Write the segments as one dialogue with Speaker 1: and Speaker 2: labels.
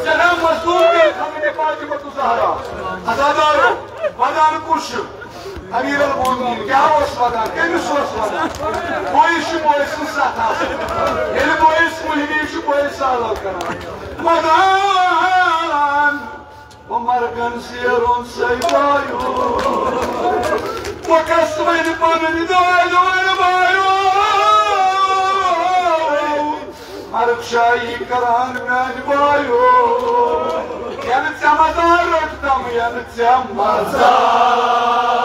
Speaker 1: Selam mazlum bir Fatıma Zahra. Azadaro, vadan kurşu. Amir al-Mu'min क्या वदान कमिस वदान boys Boisson सतास ये boys मुहिनी boys आलो करान Madan Omar Gansiron Saybayo Wakasmayni panani doydu bayo Markshayi karan mani bayo Yanıtsa mazar röktam yanıtsa mazar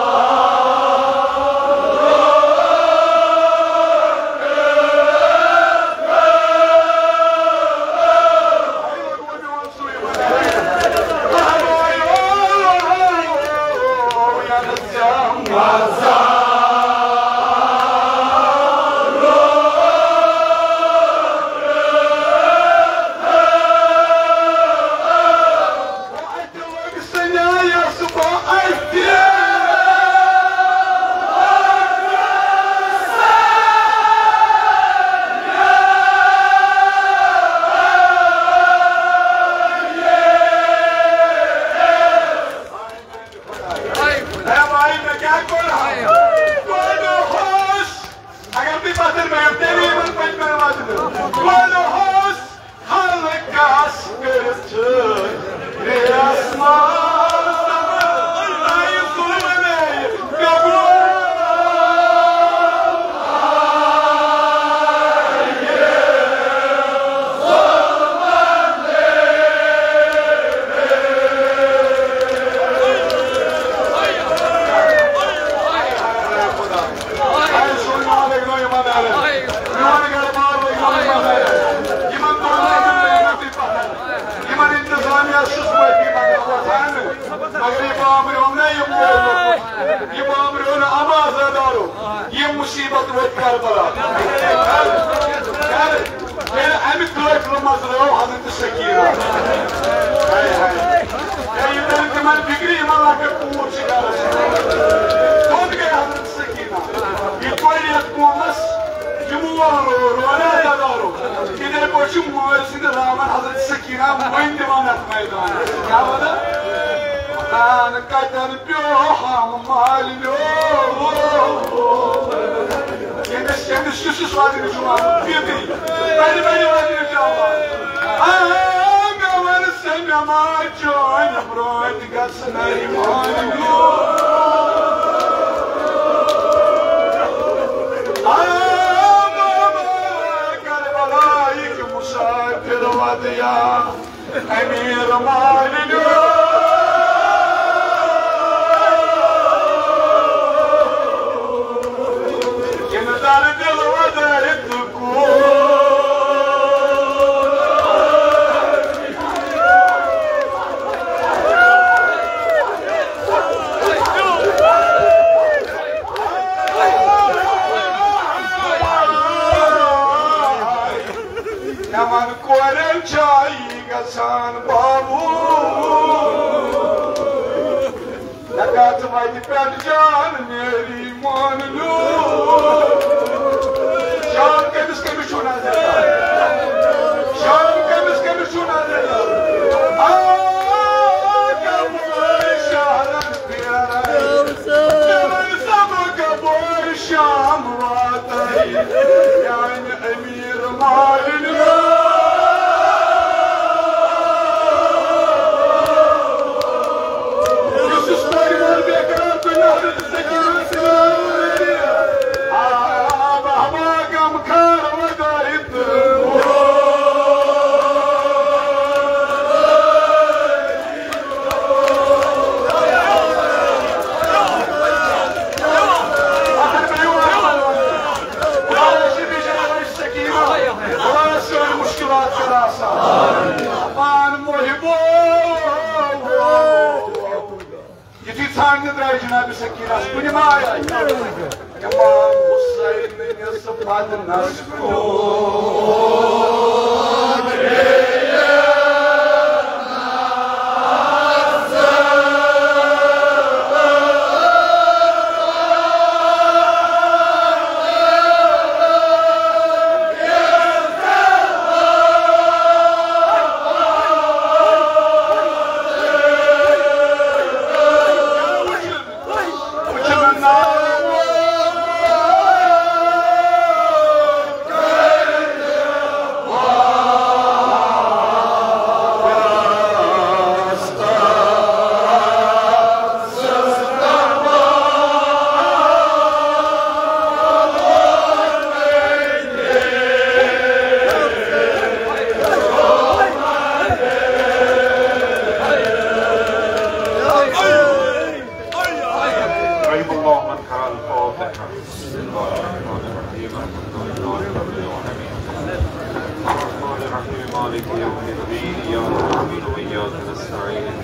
Speaker 2: نستعين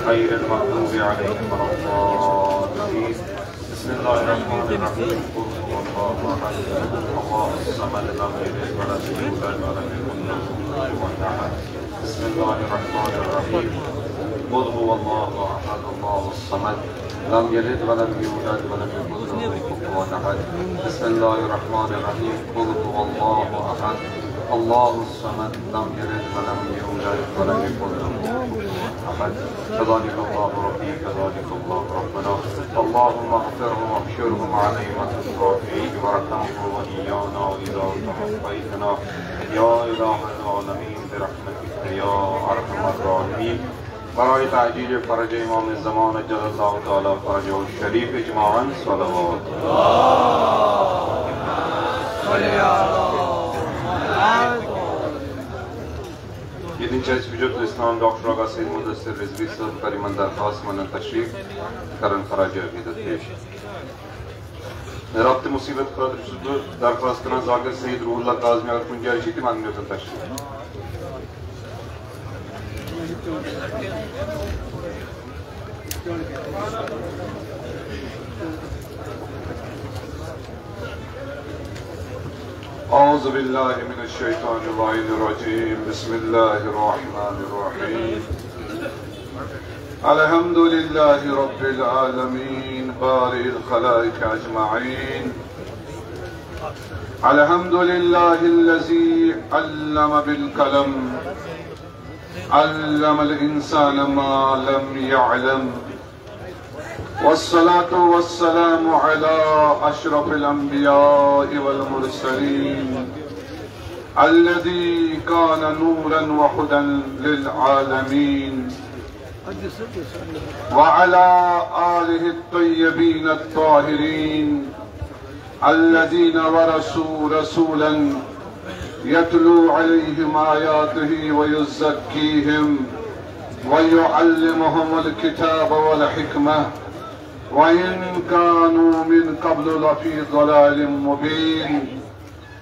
Speaker 2: غير المغضوب عليهم ولا الضالين. بسم الله الرحمن الرحيم. قل هو الله احد الله الصمد لم يلد ولم يولد ولم يكن له كفوا احد. بسم الله الرحمن الرحيم. قل هو الله احد الله الصمد لم يلد ولم يولد ولم يكن له كفوا احد. بسم الله الرحمن الرحيم. قل هو الله احد الله الصمد لم يلد ولم يولد ولم يكن له كفوا احد. كذلك الله ربي كذلك الله ربنا. اللهم اغفره واحشره مع نعمة الرافعين وارحمه وايانا واذا توفيتنا يا اله العالمين برحمتك يا ارحم الراحمين. برای تعجیل فرج امام زمان جل الله تعالی فرجه الشریف اجماعاً صلوات. Yedinci Vücut İslam Doktor Aga Seyyid Mudassir Rizvi Sıhhat Kariman Darkhast Manan Teşrif Karan Faraja Vidat Peş. Rabti Musibet Khadir Sudu Darkhast Karan Zagir Seyyid Ruhullah Kazmi Agar Punjayishi Timan Nyotan Teşrif. أعوذ بالله من الشيطان الرجيم. بسم الله الرحمن الرحيم. الحمد لله رب العالمين بارئ الخلائق أجمعين. الحمد لله الذي علم بالقلم علم الإنسان ما لم يعلم. والصلاة والسلام على أشرف الأنبياء والمرسلين الذي كان نورا وهدى للعالمين وعلى آله الطيبين الطاهرين الذين ورثوا رسولا يتلو عليهم آياته ويزكيهم ويعلمهم الكتاب والحكمة وإن كانوا من قبل لفي ضلال مبين.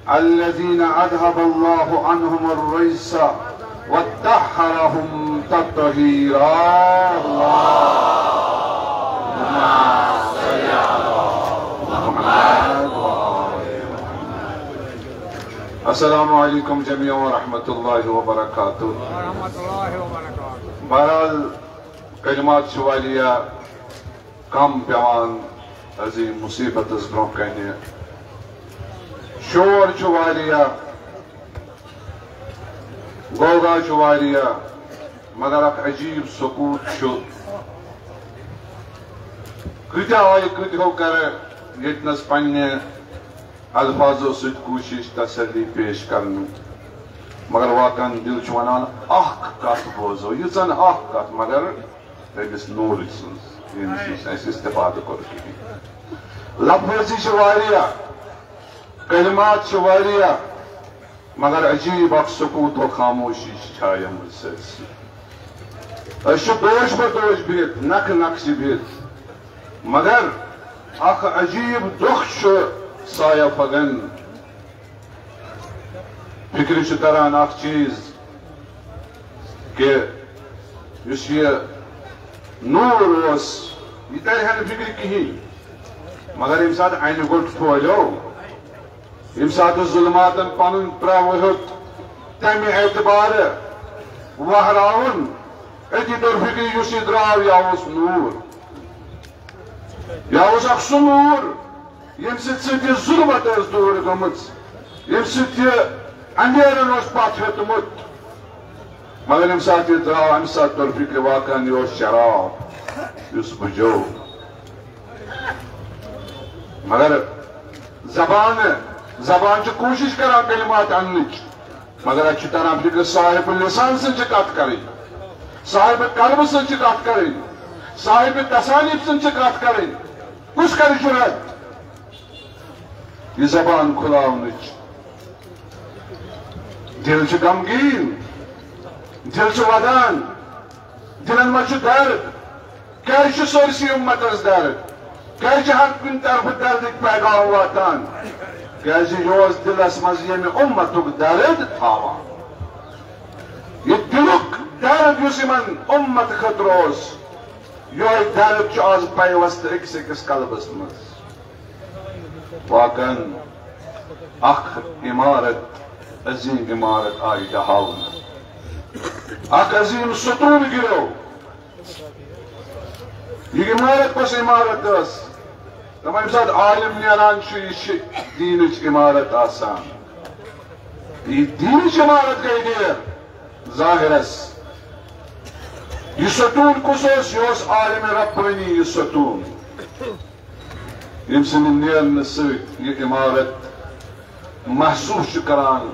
Speaker 2: الذين أذهب الله عنهم الرجس وطهرهم تطهيرا. اللهم صل على محمد. السلام عليكم جميعا ورحمة الله وبركاته. बहरहाल कलिमात वालिया कम पेवान अजीम मुसीबत ब्रोह कने शोर वालिया गोगा वालिया मगर अख अजीब सकूत कत आय कतो कर यतनस पन्ने अल्फाजों से कोशिश तसल्ली पेश करने मगर वाकन दिल वनान कत बोजो यन कत मगर तमिस नूर इस्तेफाद कोर लफजी कलिमात मगर अजीब अख सकूत व खामोशी छायम दोश बदोश बिहत नख नक्श बिहत मगर अख अजीब दुख साया फगन फिक्र तरान अख चीज के ये नूर यह तरह फिक्र कहीं मगर ये सात अन गोट फहलो ये सात जुल्मातन पन त्रोत तमे एतबार वहरावन अति दर फिक्र द्राव यह नूर यह सह नूर यम जुल्मत दूर गमत यम अंधेरन पथ हेतमुत मगर यम सात यह द्राव अम सात दर फिक्र वाकन यह शराब इस बुझो मगर जबान कोशिश करा कलिमात अन मगर अच्छी तरह फिक्र साहिब लिसान से कत कर साहिब कर्म से कत कर साहिब तसानीफ से कत कर कुछ कर जुरत यह जबान खुलावन दिल गमगीन दिल वदान दिलन मज दर्द क्या सरसी उम्मतस दर्द क्या हर कुन तरफ दर्द पैगाम वातान क्या दिलस मज ये उम्मतुक दर्द थावान
Speaker 1: ये दिलुक दर्द उम्मत खतरोस यो दर्द आज पैवस्त अकिस अकिस कल्बस मज वाकन अख इमारत अजीम इमारत आई दहावन अख अजीम सतून गिरो ये इमारत कस इमारत तमाम साथ आलिम नेरान दीन इमारत आसान ये दीन इमारत गई देर जाहिरस यह सतून कुस यह आलिम रब्बानी यह सतून यम सद नेरन सह इमारत महसूस करान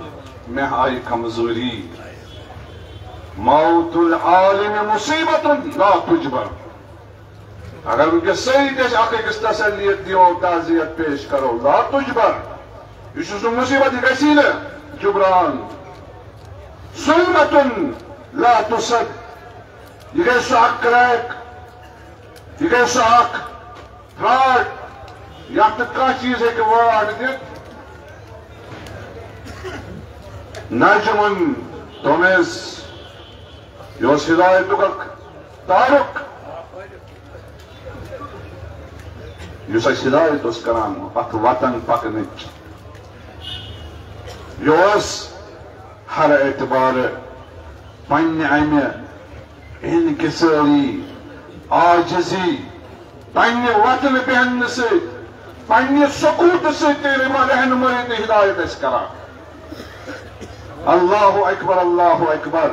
Speaker 1: मे आई कमजोरी मौतुल आलिम मुसीबत ला तुजबर अगर उनके सही अकिस तसलियत दियो ताजियत पेश करो ला तुजबर यह मुसीबत गसी न जुबरान सुन्नतुन ला तुसद यह गई सह क्रैक यह गई सह फ्रॉड यथ कह चीज हे वार्ड दित नजमुन तोमेस यह हिदायतुक तारुक यह हिदायत करान अत वतन पकन यह हर एतबार पन्ने अमे इनकिसारी आजिजी पन्ने वतन बेहन सन्ने सकूत रहनुमाई हिदायत करान अल्लाहु अकबर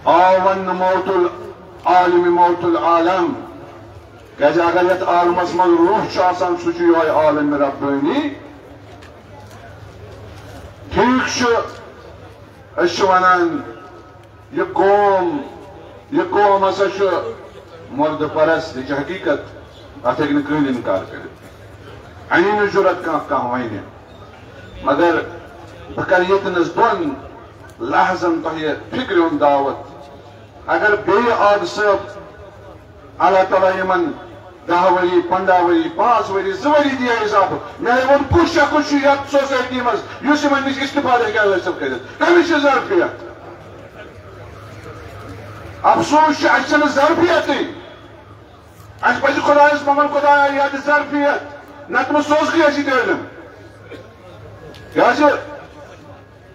Speaker 1: आवन मौतुल आलिम मौतुल आलम क्या अगर ये आलमस मज रूह सह आलिम रब्बानी ठीक वन यह कौम हसा मुर्द परस्त यह हकीकत अत हे कहीं इनकार कर अनी जरूरत कह वन मगर बह कर यतनस दोन लहजन तह फिक्र हुंद दावत अगर बे आद सब अल्लाह ताला Yemen 10 worry 15 worry 5 worry 2 worry दिया हिसाब मे वो कुछ सोसाइटी मज नश इस्तिफाद हासिल कर कमिश जरफियत अफसोस जरफियत अस पे खुदायस ममन खुदाया यह जरफियत नत सोजगी इलम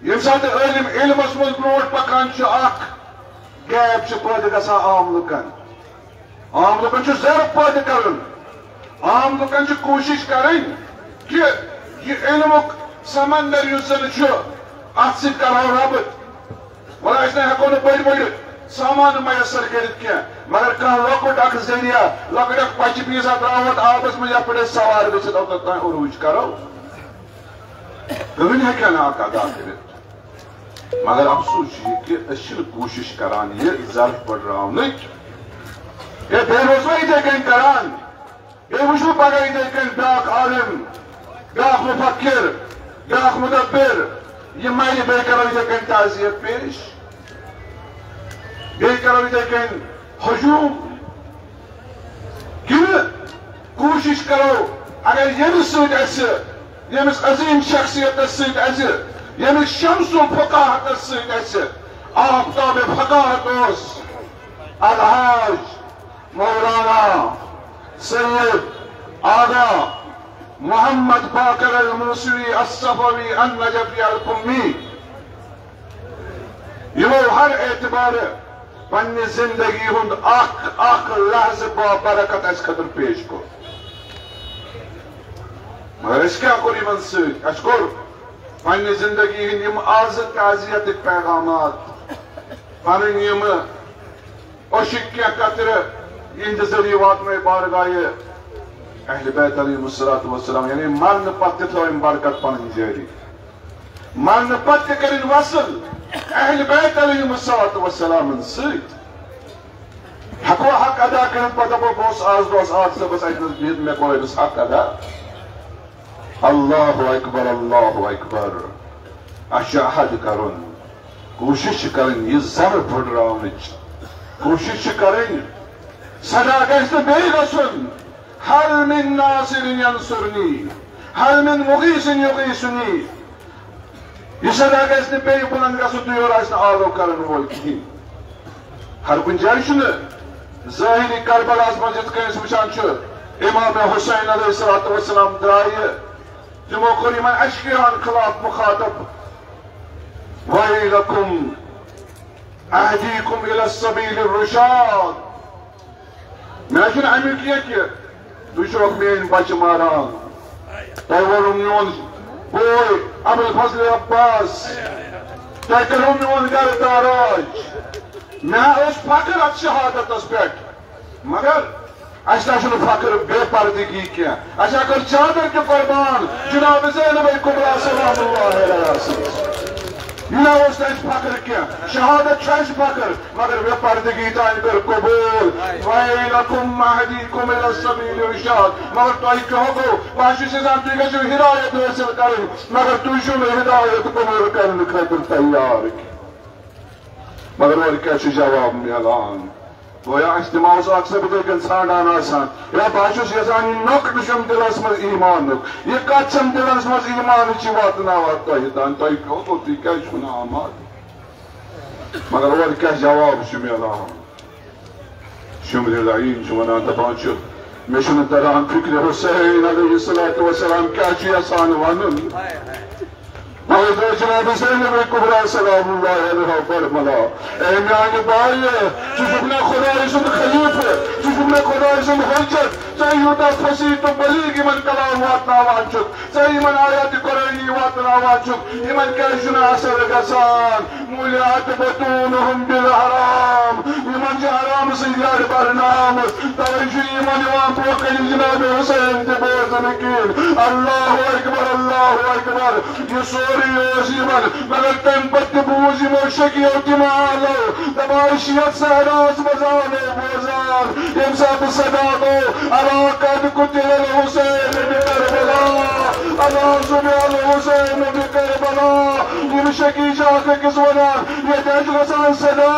Speaker 1: ये सात इलमस मज ब्रोट पकान गैप पैदा गसा आम लुकन जरफ पैदा कर आम लुकन कोशिश करें कि यह इलमुक समंदर अत सो रबत वह हेको बड़ बड़ सामान मैसर कर मगर कह लकुट जरिया लकुट पच पीसा त्रावत आबस मज पे सवार गत उरूज करो कहीं हेक अदा कर मगर अफसोस कि कोशिश करान यह जरफ बढ़ ये बेरोजगार इथे कन करान ये वो पगह इथे कन ब्राक आलिम ब्राक मुफक्किर ब्राक मुदब्बिर ये मायने बे करो इथे कन ताजियत पेश बे करो इथे कन हजूम कि कोशिश करो अगर यमिस यमिस अजीम शख्सियत यमिस शम्सुल फकाहत आफ्ताब फकाहत अलहाज मौलाना सैयद आगा मोहम्मद बाकर अल मूसवी अस्सफवी अन नजफी अल कुम्मी यो हर एतबार पन्ने जिंदगी हुंद अख लहज़ बरकत अस खतर पेश को मगर अस क्या कोर यमन सत कोर पन्ने जिंदगी हिंद यम आज ताजियत पैगामात पन यम अशिक क्या कतर इन जरिए वातन बारगाह अहले बैत अलैहिस्सलातु वस्सलाम यानी मरन पत्त थोम बरकत पन जारी मरन पत्त करिन वसल अहले बैत अलैहिस्सलातु वस्सलाम सत हको हक अदा कर पता बोस आज दोस आज से बस इतने बीत में कोई हक अदा अल्लाहु अकबर अशहद करन कोशिश करें ये जर बढ़ाने कोशिश करें सदा गश्त बेगसन हल मिन नासिर यंसुरनी हल मिन मुगीसिन युगीसुनी यह सदा गि बे बुलंद गो आलो कर वोल कहें हर कुछ जाए ज़ाहिरी करबलास मज वुचान इमाम हुसैन अलैहिस्सलाम द्राय तमो कोर इन अशकियान खिलाफ मुखातब वैलकुम अहदीकुम इला सबील रुशाद मे अमुक यह कि तुम मेन बच मारान तह वो मोन बोय अबुल फजल अब्बास तह करो मोन घर ताराज मे फख्र अत शहादत पे मगर असल फख्र बेपर्दगी कह कर चादर के कुर्बान जनाब ज़ैनब कुबरा सलामुल्लाह यह फख्र कह शहादत फख्र मगर बेपर्दगी तान कर कबूल वैलकुम अहदीकुम इला सबील रुशाद मगर तुम कहो गो बह तुम गो हिदायत हासिल कर मगर तुम हिदायत कबूल करने खतर तैयार मगर और क्या जवाब मिलान गोया तमो सबक ान या बह यहान नोक नम दिलस मज ईमान यह कत दिलस मज ईमान वातना तुम तान तुम कहो तुम क्या आमाद मगर और क्या जवाब मिलान शुमरीन वन दपान मे तरान फिक्र हुसैन अलैहिस्सलाम क्या यसान वन जनाब ज़ैनब कुबरा सलामुल्लाह फरमाया ए म्यान बाय चुना खुदा सुन खलीफ चुना खुदा सुन हजत यूता फसी तो बलीग इन कलाम वातनावान इन आयत कुरानी वातनावान इन क्या असर गसान मूलियात बतूनहुम बिल हराम इन हराम से लड़ बरनाम तवज्जो इन पोकल जनाब हुसैन ते बोजन कीन अल्लाहु अकबर ये सोरी मगर तम पे बूज यमो शकियो तम आलो दपान शियत सहरास मजानो बोजान यम सात सदा गो अलाकद कुतिल हुसैन बिकरबला अलाजुल हुसैन बिकरबला यम शकी जाक किस वनान ये दज गसान सदा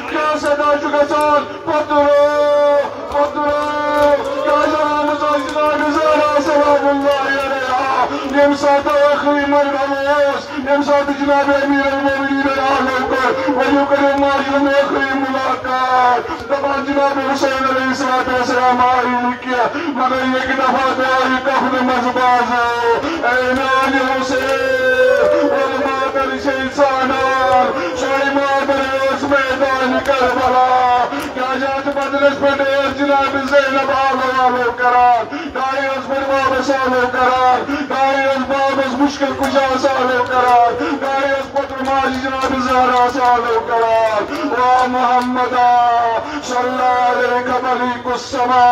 Speaker 1: क्या सदा जुगसान पतरो क्या जनाब ज़हरा सलामुल्लाह अलैहा यम सात आखिरी मरहमोस यम सात जनाब अमीर अल-मोमिनीन आलो कर वयो करे मारियम आखिरी मुलाकात दपान जनाब हुसैन अलैहिस्सलाम आई किया मगर एक दफा दुआई कफन मजबाजो ऐ नाल हुसैन वल मादर शैतानान सोई मादर उस मैदान करबला क्या जात बदलस पे जनाब ज़ैनब आलो करान दाई उस पर वापस आलो करान दाई उस वापस मुश्किल कुशा आलो करान दाई उस पुत्र माजी जनाब ज़हरा आलो करान वा मुहम्मदा सल्लल्लाहु अलैहि मलिकुस समा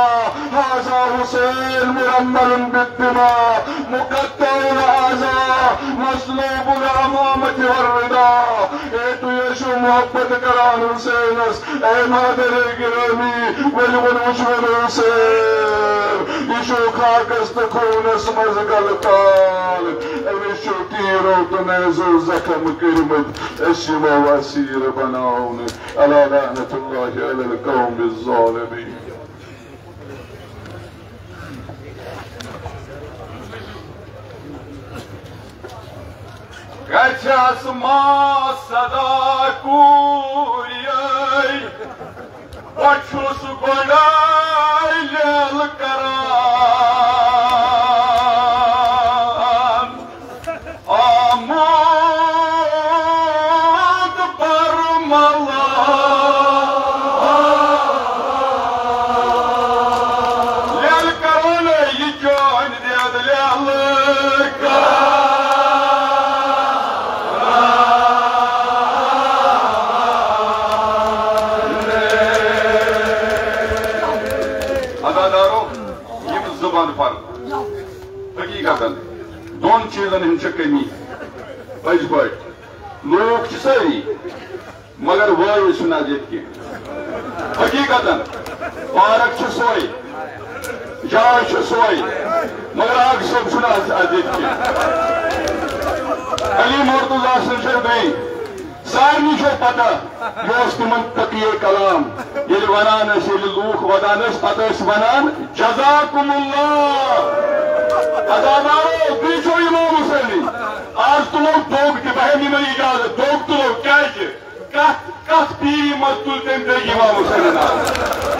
Speaker 1: हाज़ा हुसैन मुरम्मरुन बिद्दिमा मुक़त्तउल आज़ा मस्लूबुल अमामति वर्रिदा ए तु यशु मोहब्बत करान हुसैनस ए मादर गिरामी वलवन उशवन हुसैन यशु खाकस खूनस मज गलताल यशु तीरो तनेज़ो ज़ख्म किरमत अशमो वसीर बनाउन अला लअनतुल्लाहि अलल कौमिज़ ज़ालिमीन
Speaker 2: Gachas masada kuriyay Ochus godai lel karan Amud parmala Lel karan yijon diyad lel karan दोन चीजन हंद कमी पज पे लोग सारी मगर वायु नजत की हकीकत पार्क सोई जाय सोई मगर आग सब अदित की अली मुर्तजा गई सारे पता यह तिम तकिए कलाम ये वनान लूख वदान पे वनान जज़ाकुमुल्लाह अदादारो दीचो इमाम हुसैनी
Speaker 3: आज तुलो दोग बहनी में इजाजत दोग तुलो क्या कत पीरी मत तुल तम इमाम हुसैन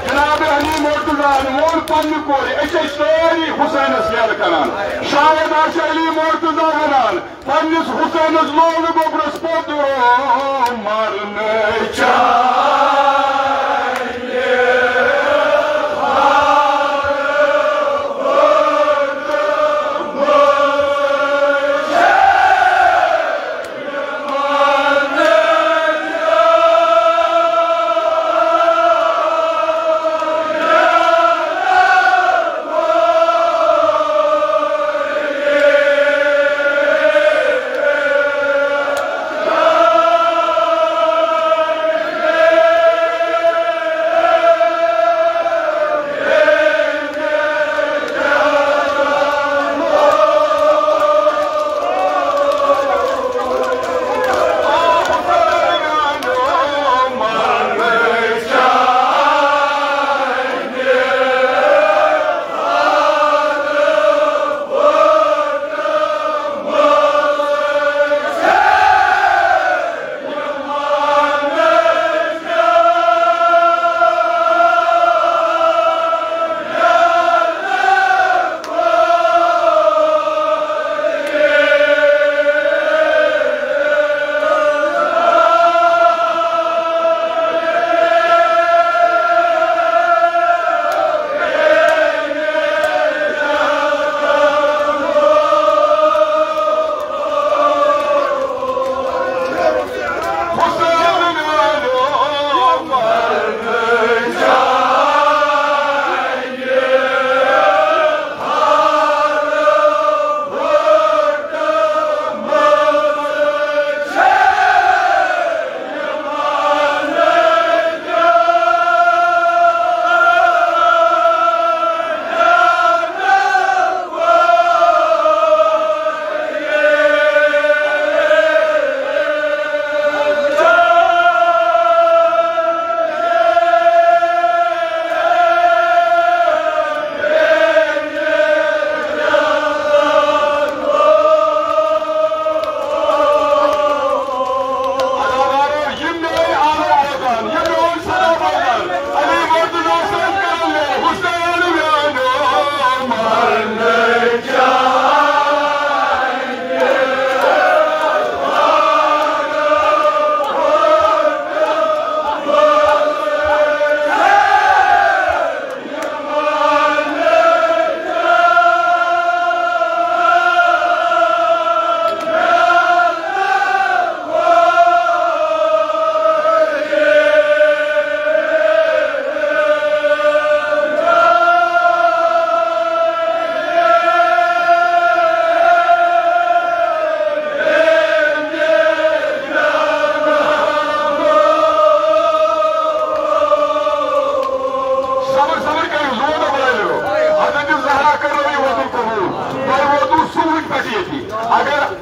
Speaker 3: जनाब अली मोर्तजा मोर पन्न कोर सारी हुसैन याद करान शायद अली मोर्तजा वनान पन्निस हुसैन लोग गोबरस पोत मारने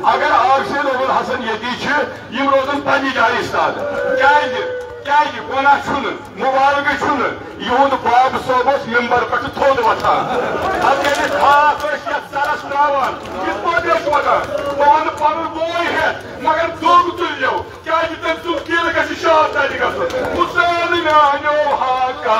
Speaker 3: अगर आर्शिद अबुल हसन यती यम रोजन पन्नी जाय इस्ताद क्या गुना मुबारक युद बाब सोबस मिंबर पे थोद वथान खास सरस त्रावान वथान बह पन बोय है मगर दोग तुलो क्या तम तुल दिल ग शाद तक गुन मानो हाका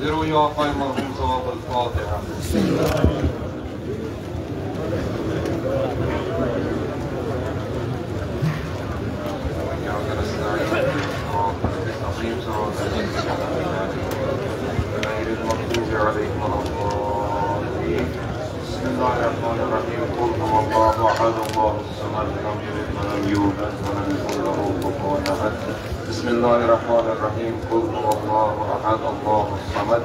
Speaker 2: لروي آقای مرحوم ثواب الفاتحة. غير المغضوب عليهم ولا الضالين. بسم الله الرحمن الرحيم. قل هو الله أحد الله الصمد لم يلد ولم يولد ولم يكن له كفوا أحد. بسم الله الرحمن الرحيم. قل هو الله أحد الله الصمد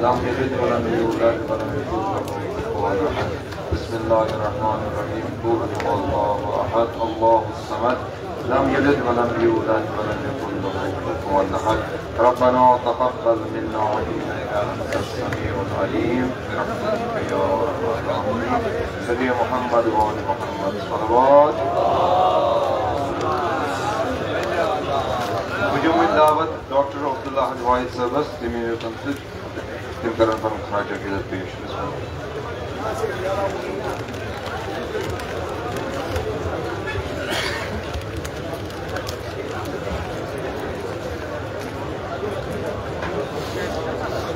Speaker 2: لم يلد ولم يولد ولم يكن له كفوا أحد. بسم الله الرحمن الرحيم. قل هو الله أحد الله الصمد لم يلد ولم يولد ولم يكن له كفوا أحد. ربنا تقبل منا إنك أنت السميع العليم برحمتك يا أرحم الراحمين. سيدي محمد وآل محمد صلوات. Hücum davet Dr. Abdullah Hadi Service Demir Tansit Tim tarafından Kıraca gelir peşiniz.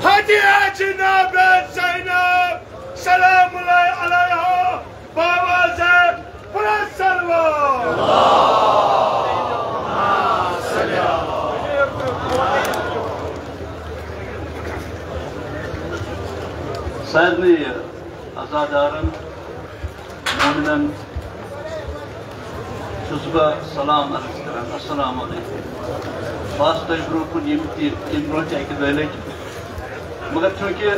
Speaker 4: Hadiye Cenab-ı Zeynep selamullahi aleyha bavaze Pırasalva.
Speaker 5: Sayın azadarın naminen çocuk'a salam arz ederim. Esselamu aleyküm. Vasıta grubun imroh çekti böyle. Mगर चूंकि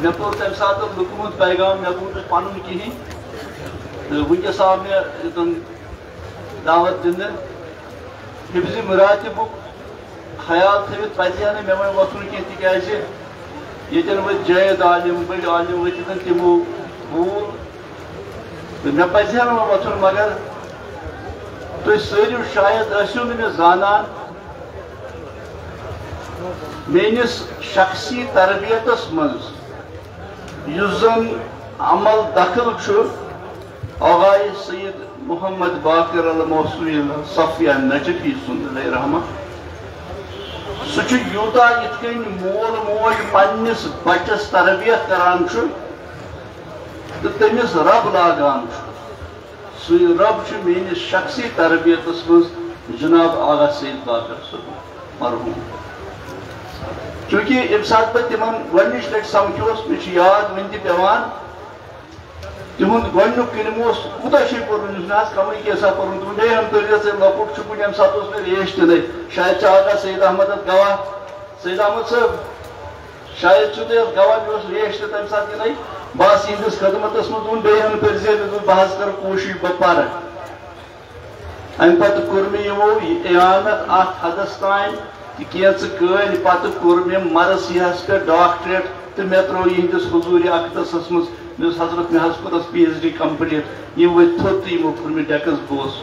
Speaker 5: मे पोर तम सात लुकमुत पैगाम मे boot पन कहीं तो वनकस आव मे दावत दिन हिफ्ज मुरातिबुक ख्याल थवित पजह मे वो वोथुन कह तिकाज यन वो जैद आलिम बड़ आलिम वतन तमो भूल तो मे पजह वो वोथुन मगर तुम सारू शायद आसो मे जानान मेनिस शख्सी तरबियतस मज युजन अमल दखल आगाय सैयद मोहम्मद बाकर अल मौसूल सफिया नजफी सुंद रहमा सह यूता इतकन मोल मोज पन्निस बचस तरबियत करान तो तमिस रब लागान सह रब मेनिस शख्सी तरबियतस मज जनाब आगा सैयद बाकर साहब मरहूम चूंकि अम सात पे तिम गश लट समझोस मे याद वन पेवान तिहुंद गुक कलमो कूत पोर कम कैसा पोर तुम हम तरीस लकुट शुकुन अम सात मे रेश दिन शायद आगा सैयद अहमद गवाह सैयद अहमद साहब शायद गवाह मे रेश तम सात दिन बस इस खदमतस मज बे हम तरीस बह कर कोशिश बह पर अम पे कोर मे यो इयानत अत हदस तान कल पे कोर मे मरस यह पे डॉक्टरेट तो मे त्रो यहस हजूर अकदस मज हजरत मे कोरस PhD कंप्लीट यम वो थोत यमो कोर मे डेकस बोस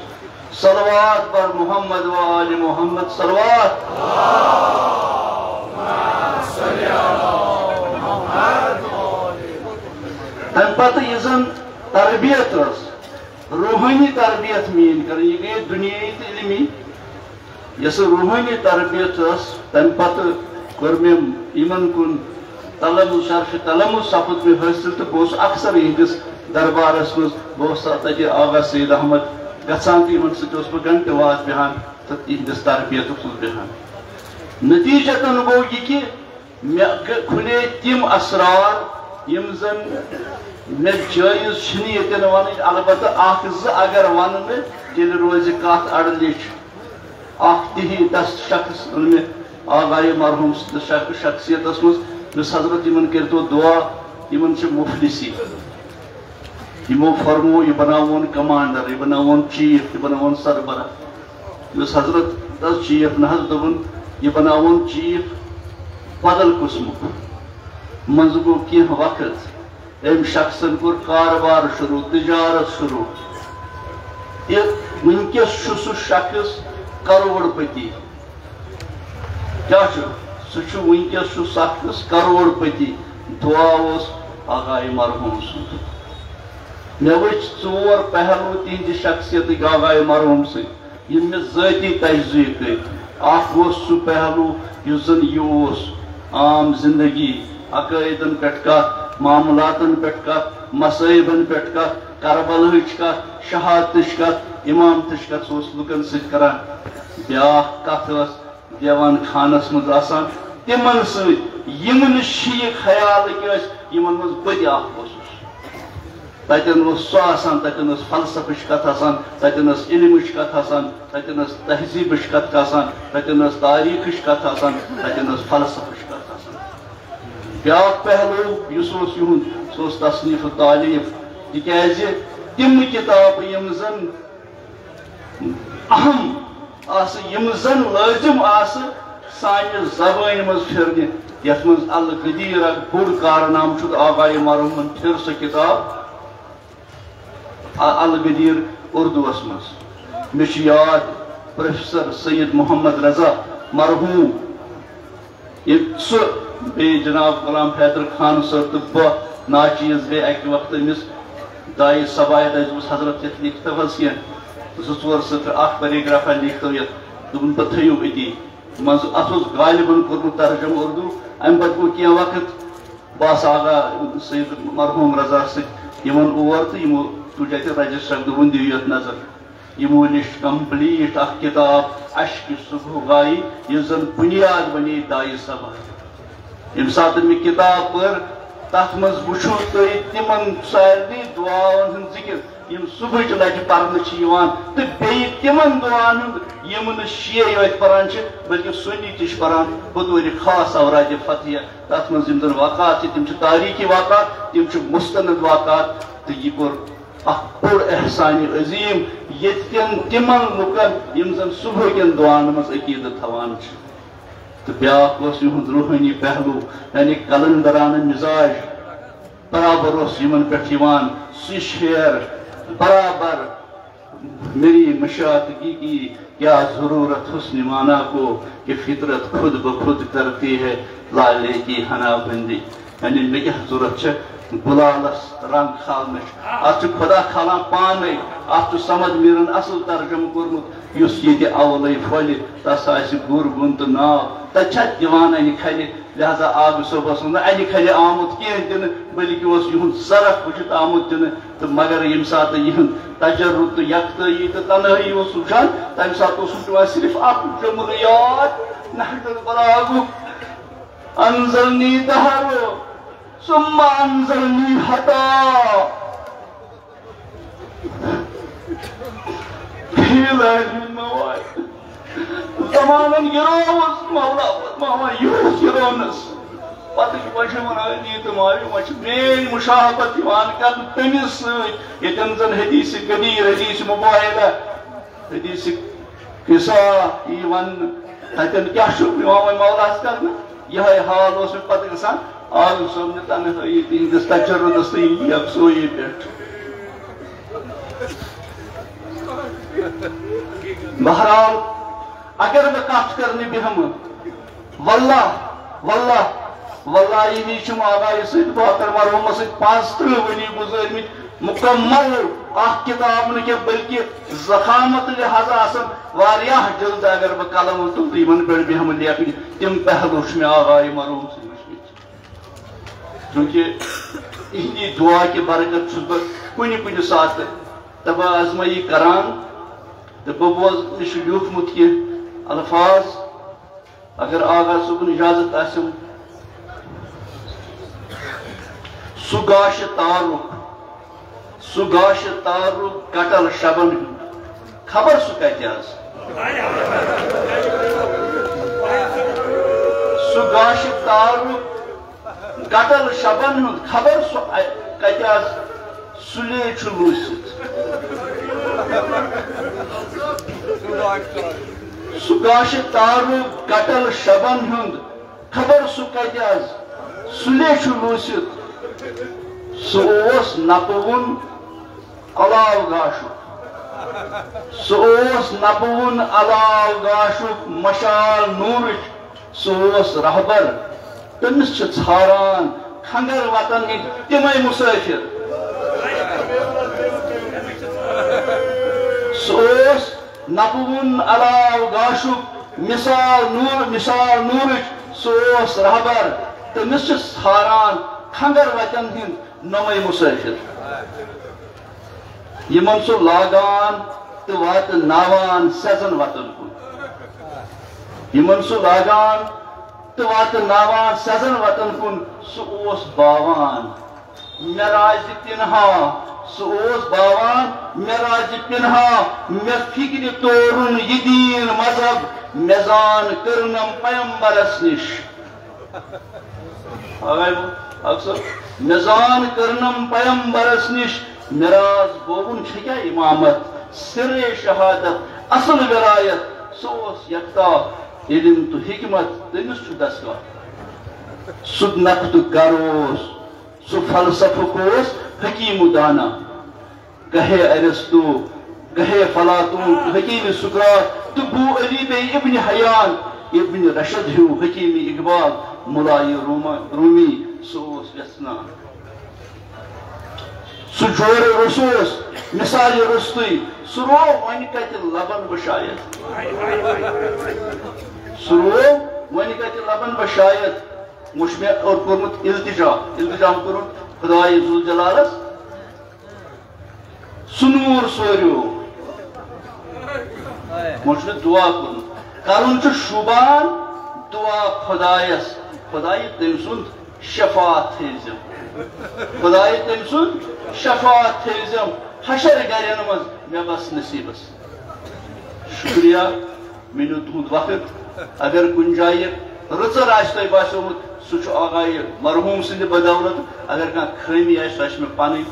Speaker 5: सलवात पर मोहम्मद व आले मोहम्मद सलवात तम पे यह तरबियत रूहानी तरबियत मीन कर यह गई दुनियाई तो इलमी यस रूहानी तरबियत तम पे कोर मे इन कुन तलम शर्फ तलम सपद मे हासिल तो बहुत अक्सर यहस दरबारस मज बहुत तक आगा सैयद अहमद गसान तो इन सह घंटे वाद बेहान तो इहदिस तरबियत बेहान नतीजतन गो यह कि मे खुले तिम असरार यम जन मे जायज ये वन अलबत् अगर वन तेल रोज कत अड़लिश ती तस शख्स मे आगाय मरहूम शख्सियत मज हजरत इन करो दुआ इन मुफलिसी यमो फरमो यह बनावन कमांडर यह बनावन चीफ यह बनावन सरबरा हजरत तस चीफ न दोन यह बनावन चीफ बदल कुसमुक मज गो कह वक्त अम शख्सन कोर कारोबार शुरू तिजारत शुरू वनकस सह शख्स करोड़पति क्या सह वनकस शख्स करोड़पति दुआ आगाय मरहूम सुंद मे वो 4 पहलू तिहद शख्सियत आगाय मरहूम सह मे ज़ाती तजज़िया कर सह पहलू यह आम जिंदगी अकायदन पे कत मामलातन पे कत मसाइबन पे कत करबल कत शहादत कत इमामत कत लुकन सरान ब्या कत देवान खानस मज तिमन सम शीख ख्याल यमन मज बद तन सह तन फलसफच कत तन इल्मच कत तन तहजीब कत तन तारीख कत तन फलसफच कत ब्या पहलू सह तसनीफ तालीफ तिकाज तिम किताब यम जन अहम यम जन लाजिम सानि ज़बान मज फिरने यथ मज अल गदीर बोड़ कारनाम आगाए मरहूमन फिर सह किताब अल गदीर उर्दूस मज मे याद प्रोफेसर सैयद मोहम्मद रजा मरहूम बे जनाब गुलाम हैदर खान सर तो बह नाचीज गए अक वक्त अमिस दाई सबायत हजरत ये लिखत कह 2-4 सत्र पैराग्राफा लिखत दोपन पे थो अती मज अत गालिबन कोर्मुत तर्जम उर्दू अम पे गो क्या वक्त बस आगा सैयद मरहूम रजा सवन और तो यमो तुझ रजिस्टर दोपन दिव ये नजर यमो निश कम्प्लीट किताब अश्क सुबह गाई इस जन बुनियाद बने दाई सभा यम सात मे किताब पर तथ मज वो तिमन सारे दुआन हूं जिक्र यम सुबह लटि पर्न तो बे तिमन दुआन यम शे योत पान बल्कि सुन्नी तश पान बतौर खास औराद फतिया तथ मज यम वाक़ात तम तारीखी वाक़ात तम मुस्तनद वाक़ात तो यह कोर बोड़ एहसान अजीम ये तिमन लुकन यम जन सुबह कन दुआन मज अकीदत थवान तो ब्याक युद रूहानी पहलू यानी कलंदरान मिजाज बराबर यमन पे शेर बराबर मेरी मशातगी की क्या जरूरत हुस्न माना को कि फितरत खुद ब खुद करती है लाले की हनाबंदी यानी मे क्या जरूरत गुलालस रंग खाल अत खुदा खाला पान अत समझ मीरन असल तर्जम कोर्मुत युस ये अवल फल तस गुर गुन तो नाव तथा दिवान अन खल लिहाजा आग सोबस अन खल आमुत कह दिन बल्कि युद सरफ वुचित आमुत दिन तो मगर यम सात यहद तजर्रुत तो यकतई तो तनहाई वुचान तम सात सिर्फ अक जुमल याद नहदुल बलागु अंजलनी दहरो सुम्मा अंजलनी हता जमानन गिरोस मौला मामा यूस गिरोनस पत वजह वनानी तो मारी वच मेन मुशाहबत दिवान कर तमिस यतन जन हदीस गदीर हदीस मुबाहिला हदीस किसा ईवन तन क्या छु मामा मौलास करना यह हाल ओस पत गसान आग समझ तनहाई तिंदस तजर्रुत यकसोई पे बहरहाल अगर मैं कत करने बेहम वल्लाह वल्लाह वल्लाह यह आगाह सत बाकर मरहूम 35 वरी गुजरम मुकम्मल किताब न बल्कि जखामत लिहाजा वारियाह जल्द अगर बह कलम तुल इन पे बेहम लेख तम पहलू मे आगाह मरहूम से चूंकि इहदी दुआ की बरकत बह कुन कुन सात तब आजमाई करान तो बह बोज निश लिखमुत कि अल्फाज अगर आगा सुबन इजाजत आसम सुगाश तारुक कटल शबन खबर सु कत सुगाश तारुक कटल शबन खबर सु कत सुले लूसित सुगाश तारुक कटल शबन हुंद खबर सु कत सुले लूसित सोस नपवुन अलाव गाशुक सोस नपवुन अलाव गाशुक मशाल नूर सोस रहबर तमिस छारान खंगर वतन तमै मुसाफिर सोस नपवुन अलाव गाशुक मिसाल नूर सोस रहबर तमिस सारान खंगर वतन हिंद नमय मुसाफिर यमन सो लागान तो वात नावान सेजन वतन कुन यमन सो लागान तो वात नावान सेजन वतन कुन सोस बावान मेराज तिन्हा सोस बावान मेराज तिन्हा मे फिक्र तोरुन यदीन मजहब मेजान करनम पैगंबरस निश अक्सर मेजान करनम पैगंबरस निश मेराज बोगुन क्या इमामत सिरे शहादत असल विलायत सोस यक्ता इल्म तो हिकमत तमिस दस्गा सुद नफ्त करोस सु फलसफकोस हकीम दाना कहे अरिस्तु कहे फलातून हकीम सुकरात तुबू अली बे इब्न हयान इब्न रशद हु हकीम इकबाल मुलाई रूमी सोस यसना सुजोर रसूस मिसाल रस्तुई सुरो वन कत लबन बशायत सुरो वन कत लबन बशायत मुश्मे और कुरमुत इल्तिजाम करुन खुदाई जुल जलालस सुनूर सोरियो मुश्मे दुआ करुन करुन च शुबान दुआ खुदायस खुदाई तमसुन शफात थेजम खुदाई तमसुन शफात थेजम हशर गरन मज मे बस नसीबस शुक्रिया मेनु तुद वक्त अगर कुन जाय रचर आश तय बासोमुत सु आगाय मरहूम सिंद बदौलत अगर कह खमी आश में पानी